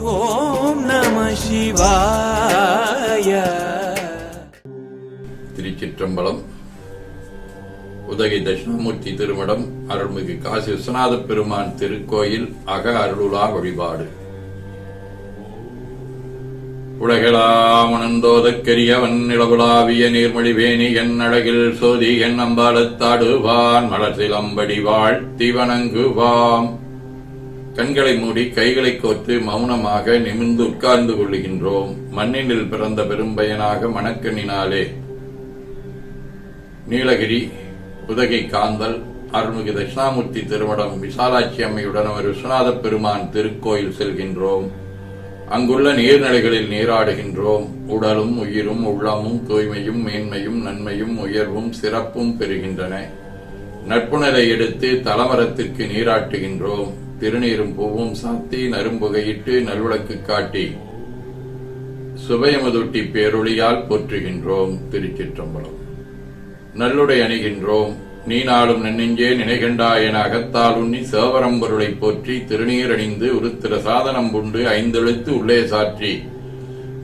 ஓம் நம சிவாய. திருச்சிற்றம்பலம். உதகை தட்சிணாமூர்த்தி திருமடம் அருள்மிகு காசி விஸ்வநாத பெருமான் திருக்கோயில் அக அருளுலா வழிபாடு. உலகெலாம் உணர்ந்தோதற்கரியவன் நிலவுலாவிய நீர்மொழிவேணி என் அழகில் சோதி என் அம்பாலத்தாடுவான் மலர் சிலம்படி வாழ்த்தி வணங்குவாம். கண்களை மூடி கைகளை கோர்த்து மௌனமாக நிமிர்ந்து உட்கார்ந்து கொள்ளுகின்றோம். மண்ணினில் பிறந்த பெரும்பயனாக மணக்கண்ணினாலே நீலகிரி உதகை காந்தல் அருள்மிகு தட்சிணாமூர்த்தி திருமடம் விசாலாட்சி அம்மையுடன் அவர் விஸ்வநாத பெருமான் திருக்கோயில் செல்கின்றோம். அங்குள்ள நீர்நிலைகளில் நீராடுகின்றோம். உடலும் உயிரும் உள்ளமும் தூய்மையும் மேன்மையும் நன்மையும் உயர்வும் சிறப்பும் பெறுகின்றன. நட்புணரை எடுத்து தலமரத்திற்கு நீராட்டுகின்றோம். திருநீரும் பூவும் சாத்தி நரும்புகையிட்டு நல்விளக்கு காட்டி சுபயமதொட்டி பேரொளியால் போற்றுகின்றோம். திருச்சிற்றம்பலம். நல்லுடை அணிகின்றோம். நீ நாளும் நன்னெஞ்சே நினைகண்டா என அகத்தால் உண்ணி சேவரம்பொருளை போற்றி திருநீர் அணிந்து உருத்திர சாதனம் புண்டு ஐந்தெழுத்து உள்ளே சாற்றி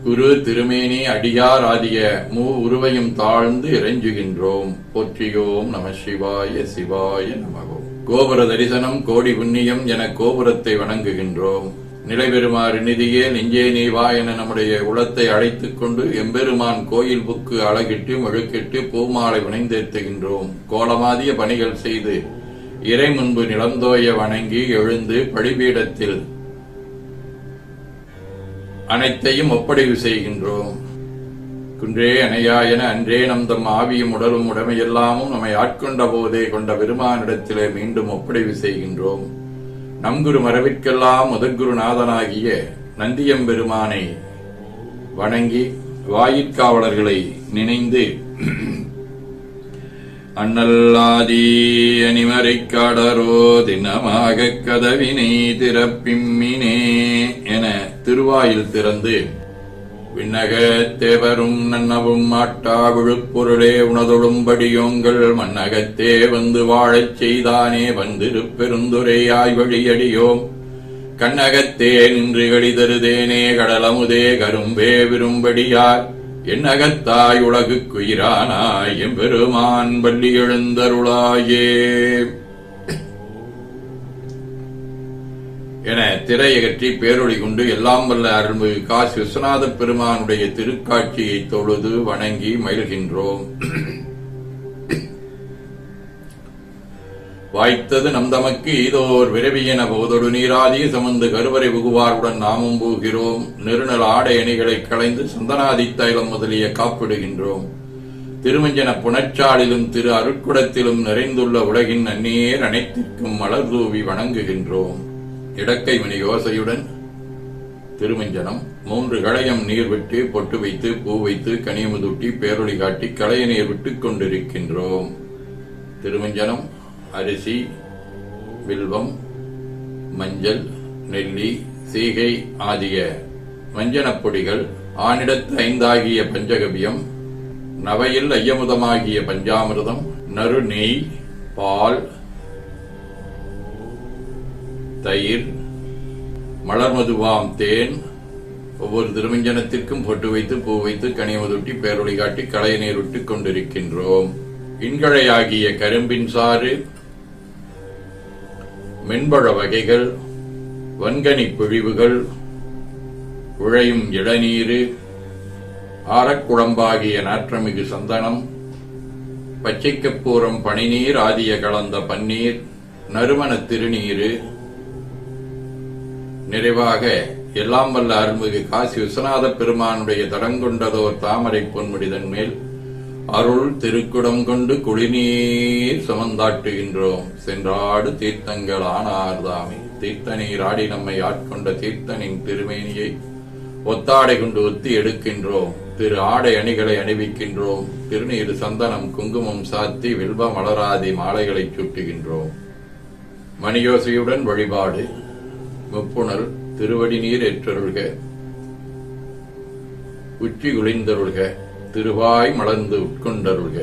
குரு திருமேனி அடியார் ஆதிய மூ உருவையும் தாழ்ந்து இறைஞ்சுகின்றோம். போற்றியோம் நம சிவாய சிவாய நமகோம். கோபுர தரிசனம் கோடி புண்ணியம் என கோபுரத்தை வணங்குகின்றோம். நிலைபெறுமாறு நிதியே நெஞ்சே நீ வா என நம்முடைய உளத்தை அழைத்துக் கொண்டு எம்பெருமான் கோயில் புக்கு அழகிட்டு மெழுக்கிட்டு பூமாலை வினைந்தேத்துகின்றோம். கோலமாதிய பணிகள் செய்து இறை முன்பு நிலந்தோய வணங்கி எழுந்து பழிபீடத்தில் அனைத்தையும் ஒப்படைவு செய்கின்றோம். குன்றே அணையா என அன்றே நம் தம் ஆவியும் உடலும் உடமையெல்லாமும் நம்மை ஆட்கொண்ட போதே கொண்ட பெருமானிடத்திலே மீண்டும் ஒப்படைவு செய்கின்றோம். நம் குரு மரபிற்கெல்லாம் முதற்குருநாதனாகிய நந்தியம்பெருமானை வணங்கி வாயிற்காவலர்களை நினைந்து அண்ணல்லாதி அணிமறை காடரோ தினமாக கதவினை திறப்பிம்மினே என திருவாயில் திறந்து விண்ணக தேவரும் நன்னவும் மாட்டா விழுப்பொருளே உணதொடும்படியோங்கள் மன்னகத்தே வந்து வாழச் செய்தானே வந்திருப்பெருந்துரையாய் வழியடியோம் கண்ணகத்தே நின்று கடிதருதேனே கடலமுதே கரும்பே விரும்படியார் என்னகத்தாய் உலகுக்குயிரானாய் எம்பெருமான் பள்ளி எழுந்தருளாயே என திரையகற்றி பேரொளி கொண்டு எல்லாம் வல்ல அருள்மிகு காசி விஸ்வநாத பெருமானுடைய திருக்காட்சியை தொழுது வணங்கி மகிழ்கின்றோம். வாய்த்தது நம் தமக்கு ஈதோர் விரவியன போதொடு நீராதிய சமந்து கருவறை புகுவாருடன் நாமும் போகிறோம். நெருநல் ஆடை அணிகளை களைந்து சந்தனாதி தைலம் முதலிய காப்பிடுகின்றோம். திருமஞ்சன புனச்சாலிலும் திரு அருட்குடத்திலும் நிறைந்துள்ள உலகின் அந்நேர் அனைத்திற்கும் மலர் தூவி வணங்குகின்றோம். இடக்கை மணி யோசையுடன் திருமஞ்சனம் 3 களையம் நீர் விட்டு பொட்டு வைத்து பூ வைத்து கனியமுதூட்டி பேரொளி காட்டி களைய நீர் விட்டுக் கொண்டிருக்கின்றோம். திருமஞ்சனம் அரிசி வில்வம் மஞ்சள் நெல்லி சீகை ஆகிய மஞ்சனப் பொடிகள் ஆனிடத்து 5 ஆகிய பஞ்சகவியம் நவையில் ஐயமுதமாகிய பஞ்சாமிர்தம் நறு நெய் பால் தயிர் மலர்மதுவாம் தேன் ஒவ்வொரு திருமஞ்சனத்திற்கும் பொட்டு வைத்து பூ வைத்து கனியமுதூட்டி பேரொளி காட்டி களைய நீர் விட்டுக் கொண்டிருக்கின்றோம். இன்கழையாகிய கரும்பின் சாறு மென்பழ வகைகள் வன்கனி பிழிவுகள் உழையும் இளநீரு ஆரக்குழம்பாகிய நாற்றமிகு சந்தனம் பச்சைக்கற்பூரம் பனிநீர் ஆதிய கலந்த பன்னீர் நறுமண திருநீரு நிறைவாக எல்லாம் வல்ல அருள்மிகு காசி விஸ்வநாத பெருமானுடைய தடங்கொண்டதோர் தாமரை பொன்முடிதன் மேல் அருள் திருக்குடம் கொண்டு குளிநீர் சுமந்தாட்டுகின்றோம். சென்றாடு தீர்த்தங்கள் ஆனார்தாமே தீர்த்த நீர் ஆடி நம்மை ஆட்கொண்ட தீர்த்தனின் திருமேனியை ஒத்தாடை கொண்டு ஒத்தி எடுக்கின்றோம். திரு ஆடை அணிகளை அணிவிக்கின்றோம். திருநீர் சந்தனம் குங்குமம் சாத்தி வில்வ மலராதி மாலைகளை சுட்டுகின்றோம். மணியோசையுடன் வழிபாடு. முப்புணல் திருவடி நீர் ஏற்றருள்க உச்சி குளிந்தருள்க திருவாய் மலர்ந்து உட்கொண்டருள்க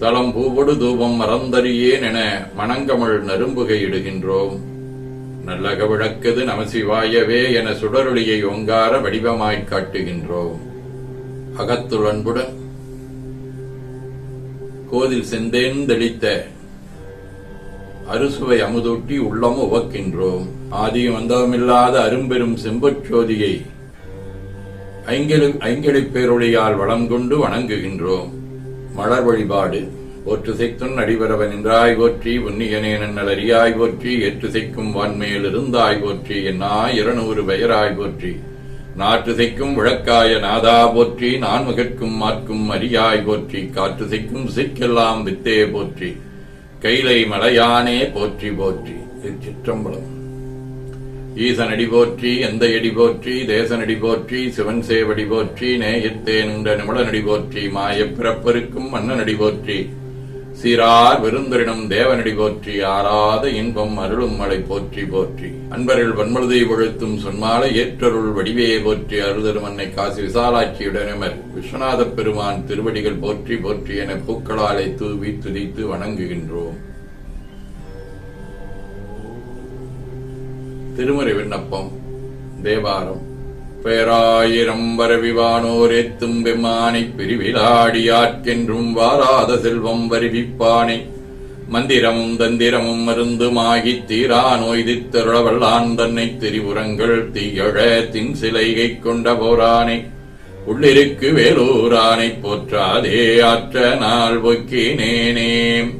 தலம் பூவொடு தூபம் மறந்தறியேன் என மணங்கமழ் நரும்புகை இடுகின்றோம். நல்லக விளக்குது நமசிவாயவே என சுடரொளியை ஓங்கார வடிவமாய்க் காட்டுகின்றோம். அகத்துள் அன்புடன் கோதில் செந்தேர்ந்தெளித்த அறுசுவை அமுதூட்டி உள்ளம் உவக்கின்றோம். ஆதியும் அந்தமில்லாத அரும்பெரும் செம்பொற்சோதியை ஐங்கெழிப் பேரொழியால் வளம் கொண்டு வணங்குகின்றோம். மலர் வழிபாடு. ஒற்று செய்துன் அடிபரவன் என்றாய் போற்றி, உன்னியனே நன்னல் அறியாய் போற்றி, ஏற்று செய்க்கும் வான்மேல் இருந்தாய் போற்றி, என்னா 200 பெயராய் போற்றி, நாற்று செய்க்கும் விளக்காய நாதா போற்றி, நான்முகற்கும் மாற்கும் அறியாய் போற்றி, காற்று செய்க்கும் சிக்கெல்லாம் வித்தே போற்றி, கைலை மலையானே போற்றி போற்றி. திருச்சிற்றம்பலம். ஈசனடி போற்றி, எந்த எடி போற்றி, தேசனடி போற்றி, சிவன் சேவடி போற்றி, நேயத்தே நின்ற நிமிடனடி போற்றி, மாயப் பிறப்பருக்கும் மன்னனடி போற்றி, சீரார் விருந்தரிடம் தேவனடி போற்றி, ஆராத இன்பம் அருளும் மலை போற்றி போற்றி. அன்பர்கள் வன்மழுதை ஒழுத்தும் சொன்மாலை ஏற்றருள் வடிவே போற்றி, அருள்தரும் அன்னை காசி விசாலாட்சியுடனமர் விஸ்வநாத பெருமான் திருவடிகள் போற்றி போற்றி என பூக்களாலை தூவி துதித்து வணங்குகின்றோம். திருமுறை விண்ணப்பம். தேவாரம். பேராயிரம் வரவிவானோர் எத்தும் பெம்மானை பிரிவிலாடியாற்கென்றும் வாராத செல்வம் வருவிப்பானை, மந்திரமும் தந்திரமும் மருந்துமாகித் தீரா நோய்தித்தருளவல்லான் தன்னை திரிபுரங்கள் தீயழ தின் சிலைகை கொண்ட போரானை, உள்ளிருக்கு வேலூரானை போற்றாதே ஆற்ற நாள் பொக்கினேனே,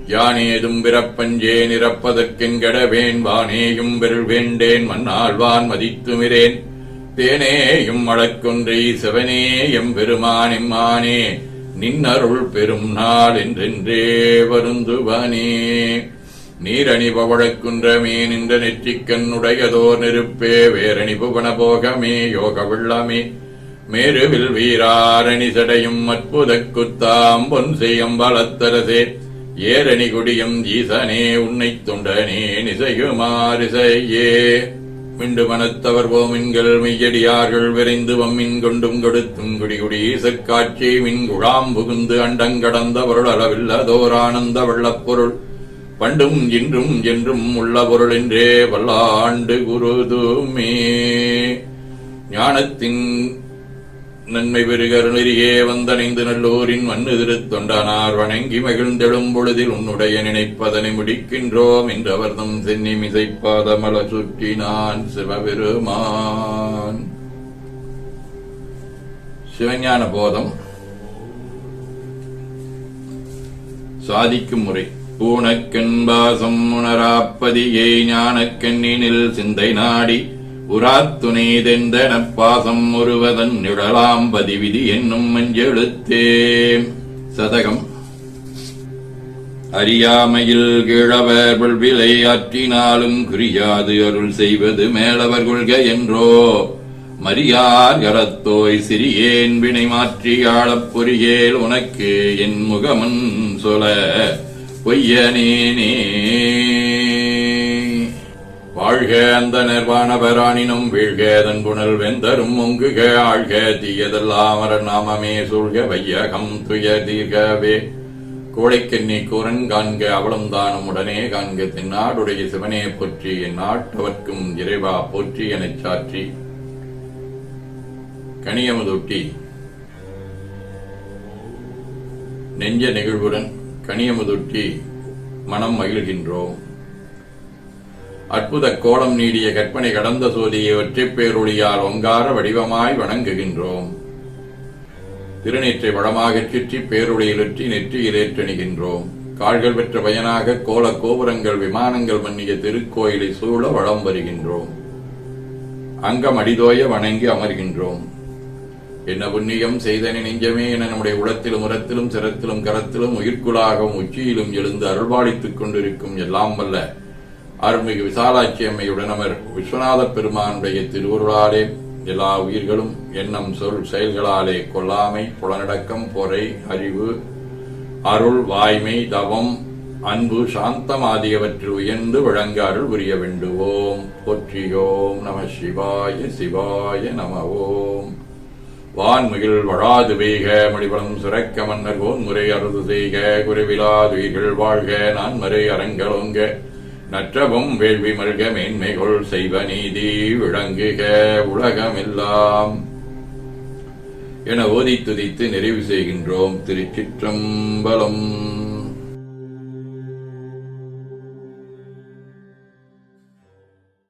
யானேதும் பிறப்பஞ்சே நிரப்பதற்கென்கடவேன், வானேயும் வெருள் வேண்டேன் மண்ணாழ்வான் மதித்துமிரேன், தேனேயும் மழற்கொன்றை சிவனே எம்பெருமான் எம்மானே, நின்னருள் பெரும் நாள் என்றென்றே வருந்துவனே. நீரணி பவழக்குன்றமே நின்ற நெற்றிக்கண்ணுடையதோர் நெருப்பே, வேரணி புவன போகமே யோக வெள்ளமே, மேருவில் வீராரணி சடையும் அற்புதக் குத்தாம் பொன் செய்யம் பலத்தரசே, ஏரணி கொடியும் ஈசனே உன்னை தொண்டனே நிசையுமாரிசையே, மிண்டு மனத்தவர் போமின்கள் மெய்யடியார்கள் விரைந்து வம்மின் கொண்டும் கொடுத்தும் குடிகுடி ஈசற்காட்சி மின் குழாம் புகுந்து அண்டங்கடந்த பொருள் அளவில்லதோர் ஆனந்த வெள்ளப்பொருள், பண்டும் இன்றும் என்றும் உள்ள பொருள் என்றே பல்லாண்டு குருதுமே. ஞானத்தின் நன்மை பெருகருளியே வந்தனைந்து நல்லோரின் மண்ணு திருத்தொண்டனார் வணங்கி மகிழ்ந்தெழும் பொழுதில் உன்னுடைய நினைப்பதனை முடிக்கின்றோம் என்றவர்தம் சென்னி மிசைப்பாதமல சுற்றினான் சிவபெருமான். சிவஞான போதம். சாதிக்கும் முறை. பூணக்கண்பாசம் உணராப்பதியை ஞானக்கண்ணினில் சிந்தை நாடி, உராத்துணை தெந்தனப் பாசம் ஒருவதன் நிழலாம் பதிவிதி என்னும் மஞ்செழுத்தே. சதகம். அறியாமையில் கிழவர் விளை ஆற்றினாலும் குறியாது அருள் செய்வது மேலவர் கொள்க என்றோ, மரியார் கரத்தோய் சிறியேன் வினை மாற்றி ஆளப் பொறியேல் உனக்கு என் முகமன் சொல பொய்யனேனே. வாழ்க அந்த நிர்வாணபரானினும் வீழ்க தன்புணல் வெந்தரும் ஒங்குக, ஆழ்க தீயதெல்லாம் அரண் நாமமே சூழ்க வையகம் துய தீர்கவே. கோழைக்கண்ணி கூரன் காண்க அவளும் தானும் உடனே காண்க, தென்னாடுடைய சிவனே போற்றி என் நாட்டவர்க்கும் இறைவா போற்றி எனச் சாற்றி கனியமுதூட்டி நெஞ்ச நெகிழ்வுடன் கனியமுதூட்டி மனம் மகிழ்கின்றோம். அற்புத கோலம் நீடிய கற்பனை கடந்த சோதியை ஒற்றைப் பேரொழியால் ஒங்கார வடிவமாய் வணங்குகின்றோம். திருநீற்றை வளமாகச் சுற்றி பேரொழியிலற்றி நெற்றியில் ஏற்றணிகின்றோம். கால்கள் பெற்ற பயனாக கோல கோபுரங்கள் விமானங்கள் மன்னிய திருக்கோயிலை சூழ வளம் வருகின்றோம். அங்கம் அடிதோய வணங்கி அமர்கின்றோம். என்ன புண்ணியம் செய்தனை நெஞ்சமே என நம்முடைய உளத்திலும் உரத்திலும் சிரத்திலும் கரத்திலும் உயிர்க்குளாகவும் உச்சியிலும் எழுந்து அருள்பாலித்துக் கொண்டிருக்கும் எல்லாம் வல்ல அருள்மிகு விசாலாட்சி அம்மையுடன் அமர் விஸ்வநாத பெருமானுடைய திருவுருளாலே எல்லா உயிர்களும் எண்ணம் சொல் செயல்களாலே கொல்லாமை புலனடக்கம் பொறை அறிவு அருள் வாய்மை தவம் அன்பு சாந்தம் ஆகியவற்றில் உயர்ந்து விளங்க அருள் புரிய வேண்டுவோம். போற்றியோம் நம சிவாய சிவாய நம ஓம். வான்மிகில் வழாது பெய்க மடிவளம் சுரக்க மன்னர் கோன்முறை அறுது செய்க, குறைவிலாதுயிர்கள் வாழ்க நான்மறை அரங்கலோங்க, நற்றவும் வேள்வி மல்க மேன்மைகொள் செய்வ நீதி விளங்குக உலகமெல்லாம் என ஓதி துதித்து நிறைவு செய்கின்றோம். திருச்சிற்றம்பலம்.